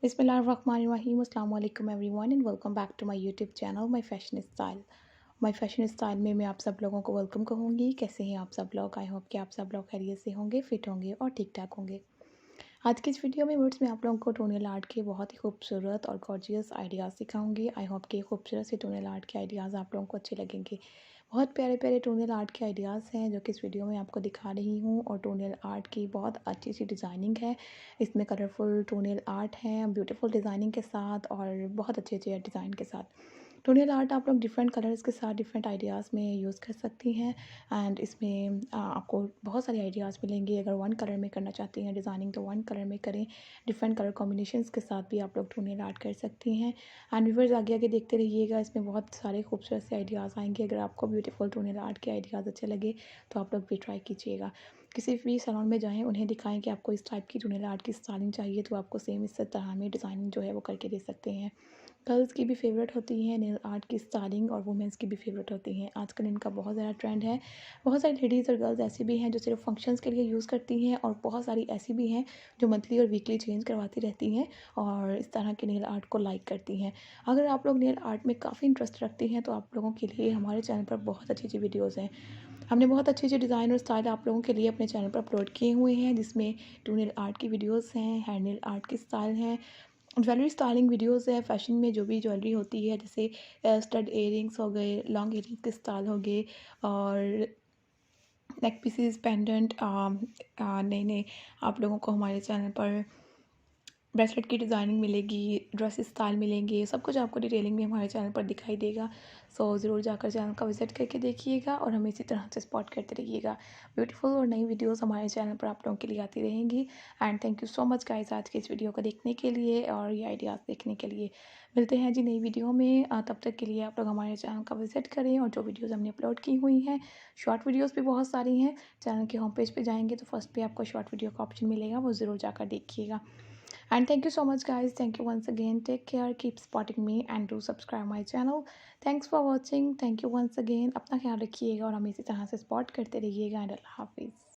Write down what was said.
बिस्मिल्लाहिर्रहमानिर्रहीम अस्सलाम वालेकुम everyone and welcome back to my YouTube channel my fashion style में मैं आप सब लोगों को वेलकम कहूँगी। कैसे हैं आप सब लोग? आई होप कि आप सब लोग खैरियत से होंगे, फिट होंगे और ठीक ठाक होंगे। आज की इस वीडियो में वर्ड्स में आप लोगों को टोनल आर्ट के बहुत ही खूबसूरत और गॉर्जियस आइडियाज़ सिखाऊंगी। आई होप कि खूबसूरत से टोनल आर्ट के आइडियाज़ आप लोगों को अच्छे लगेंगे। बहुत प्यारे प्यारे टोनल आर्ट के आइडियाज़ हैं जो कि इस वीडियो में आपको दिखा रही हूँ, और टोनल आर्ट की बहुत अच्छी सी डिज़ाइनिंग है। इसमें कलरफुल टोनल आर्ट हैं ब्यूटीफुल डिज़ाइनिंग के साथ और बहुत अच्छे अच्छे डिज़ाइन के साथ। टोनल आर्ट आप लोग डिफरेंट कलर्स के साथ डिफरेंट आइडियाज़ में यूज़ कर सकती हैं। एंड इसमें आपको बहुत सारे आइडियाज़ मिलेंगे। अगर वन कलर में करना चाहती हैं डिज़ाइनिंग तो वन कलर में करें। डिफरेंट कलर कॉम्बिनेशंस के साथ भी आप लोग टोनल आर्ट कर सकती हैं। एंड व्यूअर्स आगे आगे देखते रहिएगा, इसमें बहुत सारे खूबसूरत से आइडियाज़ आएंगे। अगर आपको ब्यूटीफुल टोनल आर्ट के आइडियाज़ अच्छे लगे तो आप लोग भी ट्राई कीजिएगा। किसी भी सैलून में जाएँ, उन्हें दिखाएं कि आपको इस टाइप की टोनल आर्ट की स्टाइलिंग चाहिए तो आपको सेम इस तरह में डिज़ाइनिंग जो है वो करके दे सकते हैं। गर्ल्स की भी फेवरेट होती हैं नेल आर्ट की स्टाइलिंग, और वुमेंस की भी फेवरेट होती हैं। आजकल इनका बहुत ज़्यादा ट्रेंड है। बहुत सारी लेडीज़ और गर्ल्स ऐसी भी हैं जो सिर्फ फंक्शंस के लिए यूज़ करती हैं, और बहुत सारी ऐसी भी हैं जो मंथली और वीकली चेंज करवाती रहती हैं और इस तरह के नेल आर्ट को लाइक करती हैं। अगर आप लोग नेल आर्ट में काफ़ी इंटरेस्ट रखते हैं तो आप लोगों के लिए हमारे चैनल पर बहुत अच्छी अच्छी वीडियोज़ हैं। हमने बहुत अच्छे अच्छे डिज़ाइन और स्टाइल आप लोगों के लिए अपने चैनल पर अपलोड किए हुए हैं, जिसमें टूनेल आर्ट की वीडियोस हैं, हैंड नेल आर्ट की स्टाइल हैं, ज्वेलरी स्टाइलिंग वीडियोस है, फैशन में जो भी ज्वेलरी होती है जैसे स्टड इयरिंग्स हो गए, लॉन्ग इयरिंग्स के स्टाइल हो गए, और नेक पीसेस पेंडेंट। नए नए आप लोगों को हमारे चैनल पर ब्रेसलेट की डिज़ाइनिंग मिलेगी, ड्रेस स्टाइल मिलेंगे, सब कुछ आपको डिटेलिंग में हमारे चैनल पर दिखाई देगा। सो ज़रूर जाकर चैनल का विज़िट करके देखिएगा और हमें इसी तरह से सपोर्ट करते रहिएगा। ब्यूटीफुल और नई वीडियोस हमारे चैनल पर आप लोगों के लिए आती रहेंगी। And thank you so much guys आज के इस वीडियो को देखने के लिए और ये आइडियाज़ देखने के लिए। मिलते हैं जी नई वीडियो में। तब तक के लिए आप लोग हमारे चैनल का विज़िट करें, और जो वीडियोज़ हमने अपलोड की हुई हैं, शॉर्ट वीडियोज़ भी बहुत सारी हैं। चैनल के होम पेज पर जाएंगे तो फर्स्ट पे आपको शॉर्ट वीडियो का ऑप्शन मिलेगा, वो ज़रूर जाकर देखिएगा। And thank you so much guys. Thank you once again. Take care. Keep supporting me and do subscribe my channel. Thanks for watching. Thank you once again. अपना ख्याल रखिएगा और हमें इसी तरह से सपोर्ट करते रहिएगा। एंड अल्लाह हाफिज़।